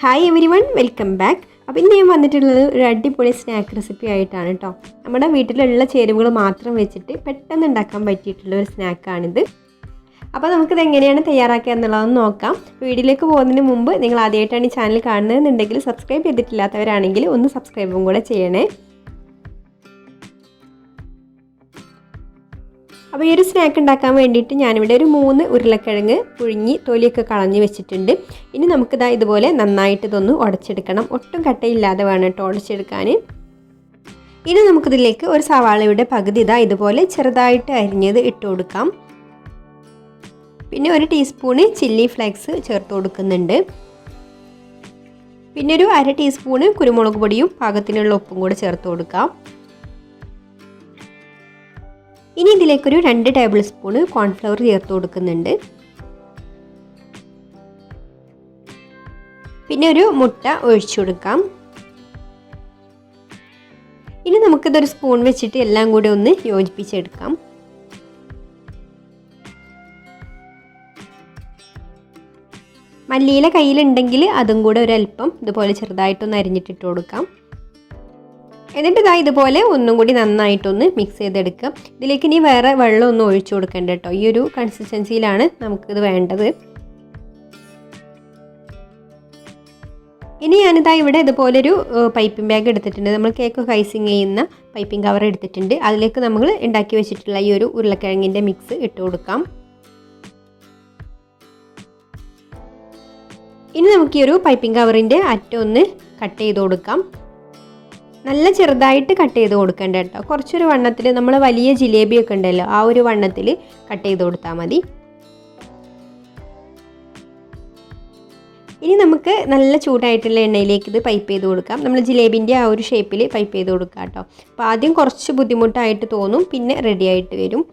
Hi everyone, welcome back. അപ്പോൾ ഇന്ന് ഞാൻ വന്നിട്ടുള്ളത് ഒരു അടിപൊളി സ്നാക്ക് റെസിപ്പി ആയിട്ടാണ് കേട്ടോ. നമ്മുടെ വീട്ടിലുള്ള ചേരുവകൾ മാത്രം വെച്ചിട്ട് പെട്ടെന്ന് ഉണ്ടാക്കാൻ പറ്റിയിട്ടുള്ള ഒരു സ്നാക്കാണിത്. അപ്പോൾ നമുക്കിത് എങ്ങനെയാണ് തയ്യാറാക്കുക എന്നുള്ളതൊന്ന് നോക്കാം. വീഡിയോയിലേക്ക് പോകുന്നതിന് മുമ്പ് നിങ്ങൾ ആദ്യമായിട്ടാണ് ഈ ചാനൽ കാണുന്നതെന്നുണ്ടെങ്കിൽ സബ്സ്ക്രൈബ് ചെയ്തിട്ടില്ലാത്തവരാണെങ്കിൽ ഒന്ന് സബ്സ്ക്രൈബും കൂടെ ചെയ്യണേ. അപ്പോൾ ഈ ഒരു സ്നാക്ക് ഉണ്ടാക്കാൻ വേണ്ടിയിട്ട് ഞാനിവിടെ ഒരു 3 ഉരുളക്കിഴങ്ങ് പുഴുങ്ങി തൊലിയൊക്കെ കളഞ്ഞ് വെച്ചിട്ടുണ്ട്. ഇനി നമുക്കിതാ ഇതുപോലെ നന്നായിട്ട് ഇതൊന്ന് ഉടച്ചെടുക്കണം. ഒട്ടും കട്ടയില്ലാതെ വേണം കേട്ടോ ഉടച്ചെടുക്കാൻ. ഇനി നമുക്കിതിലേക്ക് ഒരു സവാളയുടെ പകുതി ഇതുപോലെ ചെറുതായിട്ട് അരിഞ്ഞത് ഇട്ട് കൊടുക്കാം. പിന്നെ 1 ടീസ്പൂണ് ചില്ലി ഫ്ലേക്സ് ചേർത്ത് കൊടുക്കുന്നുണ്ട്. പിന്നെ ഒരു 1/2 ടീസ്പൂണ് കുരുമുളക് പൊടിയും പാകത്തിനുള്ള ഉപ്പും കൂടെ ചേർത്ത് കൊടുക്കാം. ഇനി ഇതിലേക്കൊരു 2 ടേബിൾ സ്പൂണ് കോൺഫ്ലവർ ചേർത്ത് കൊടുക്കുന്നുണ്ട്. പിന്നെ ഒരു മുട്ട ഒഴിച്ചു കൊടുക്കാം. ഇനി നമുക്കിതൊരു സ്പൂൺ വെച്ചിട്ട് എല്ലാം കൂടി ഒന്ന് യോജിപ്പിച്ചെടുക്കാം. മല്ലിയില കയ്യിലുണ്ടെങ്കിൽ അതും കൂടെ ഒരല്പം ഇതുപോലെ ചെറുതായിട്ടൊന്ന് അരിഞ്ഞിട്ടിട്ട് കൊടുക്കാം. എന്നിട്ട് ഇതുപോലെ ഒന്നും കൂടി നന്നായിട്ടൊന്ന് മിക്സ് ചെയ്തെടുക്കുക. ഇതിലേക്ക് ഇനി വേറെ വെള്ളമൊന്നും ഒഴിച്ചു കൊടുക്കേണ്ട കേട്ടോ. ഈ ഒരു കൺസിസ്റ്റൻസിയിലാണ് നമുക്കിത് വേണ്ടത്. ഇനി ഇവിടെ ഇതുപോലൊരു പൈപ്പിംഗ് ബാഗ് എടുത്തിട്ടുണ്ട്. നമ്മൾ കേക്കൊക്കെ ഐസിങ് ചെയ്യുന്ന പൈപ്പിംഗ് കവർ എടുത്തിട്ടുണ്ട്. അതിലേക്ക് നമ്മൾ ഉണ്ടാക്കി വെച്ചിട്ടുള്ള ഈ ഒരു ഉരുളക്കിഴങ്ങിൻ്റെ മിക്സ് ഇട്ട് കൊടുക്കാം. ഇനി നമുക്ക് ഈ ഒരു പൈപ്പിംഗ് കവറിൻ്റെ അറ്റം ഒന്ന് കട്ട് ചെയ്ത് കൊടുക്കാം. നല്ല ചെറുതായിട്ട് കട്ട് ചെയ്ത് കൊടുക്കേണ്ട കേട്ടോ. കുറച്ചൊരു വണ്ണത്തിൽ, നമ്മൾ വലിയ ജിലേബിയൊക്കെ ഉണ്ടല്ലോ ആ ഒരു വണ്ണത്തിൽ കട്ട് ചെയ്ത് കൊടുത്താൽ മതി. ഇനി നമുക്ക് നല്ല ചൂടായിട്ടുള്ള എണ്ണയിലേക്ക് ഇത് പൈപ്പ് ചെയ്ത് കൊടുക്കാം. നമ്മൾ ജിലേബിൻ്റെ ആ ഒരു ഷേപ്പിൽ പൈപ്പ് ചെയ്ത് കൊടുക്കാം കേട്ടോ. അപ്പോൾ ആദ്യം കുറച്ച് ബുദ്ധിമുട്ടായിട്ട് തോന്നും, പിന്നെ റെഡി ആയിട്ട് വരും.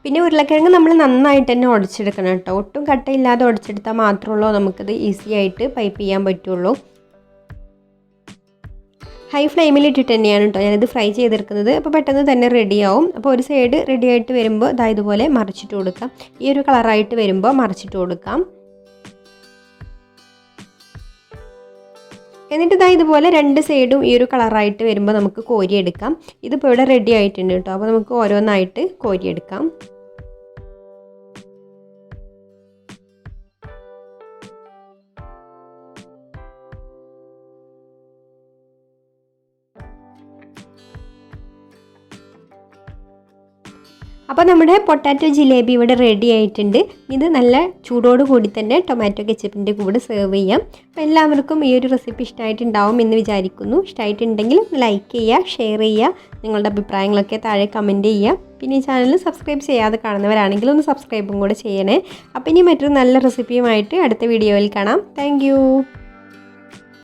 പിന്നെ ഉരുളക്കിഴങ്ങ് നമ്മൾ നന്നായിട്ട് തന്നെ ഉടച്ചെടുക്കണം കേട്ടോ. ഒട്ടും കട്ടയില്ലാതെ ഉടച്ചെടുത്താൽ മാത്രമേ നമുക്കത് ഈസി ആയിട്ട് പൈപ്പ് ചെയ്യാൻ പറ്റുള്ളൂ. ഹൈ ഫ്ലെയിമിൽ ഇട്ടിട്ട് തന്നെയാണ് കേട്ടോ ഞാനിത് ഫ്രൈ ചെയ്തെടുക്കുന്നത്. അപ്പോൾ പെട്ടെന്ന് തന്നെ റെഡിയാവും. അപ്പോൾ ഒരു സൈഡ് റെഡി ആയിട്ട് വരുമ്പോൾ ഇതുപോലെ മറിച്ചിട്ട് കൊടുക്കാം. ഈ ഒരു കളറായിട്ട് വരുമ്പോൾ മറിച്ചിട്ട് കൊടുക്കാം. എന്നിട്ട് ഇതുപോലെ 2 സൈഡും ഈ ഒരു കളറായിട്ട് വരുമ്പോൾ നമുക്ക് കോരിയെടുക്കാം. ഇതിപ്പോൾ ഇവിടെ റെഡി ആയിട്ടുണ്ട് കേട്ടോ. അപ്പോൾ നമുക്ക് ഓരോന്നായിട്ട് കോരിയെടുക്കാം. അപ്പോൾ നമ്മുടെ പൊട്ടാറ്റോ ജിലേബി ഇവിടെ റെഡി ആയിട്ടുണ്ട്. ഇത് നല്ല ചൂടോട് കൂടി തന്നെ ടൊമാറ്റോ കെച്ചപ്പിൻ്റെ കൂടെ സെർവ് ചെയ്യാം. അപ്പോൾ എല്ലാവർക്കും ഈ ഒരു റെസിപ്പി ഇഷ്ടമായിട്ടുണ്ടാവും എന്ന് വിചാരിക്കുന്നു. ഇഷ്ടമായിട്ടുണ്ടെങ്കിൽ ലൈക്ക് ചെയ്യുക, ഷെയർ ചെയ്യുക, നിങ്ങളുടെ അഭിപ്രായങ്ങളൊക്കെ താഴെ കമൻറ്റ് ചെയ്യുക. പിന്നെ ഈ ചാനൽ സബ്സ്ക്രൈബ് ചെയ്യാതെ കാണുന്നവരാണെങ്കിൽ ഒന്ന് സബ്സ്ക്രൈബും കൂടെ ചെയ്യണേ. അപ്പോൾ ഇനി മറ്റൊരു നല്ല റെസിപ്പിയുമായിട്ട് അടുത്ത വീഡിയോയിൽ കാണാം. താങ്ക്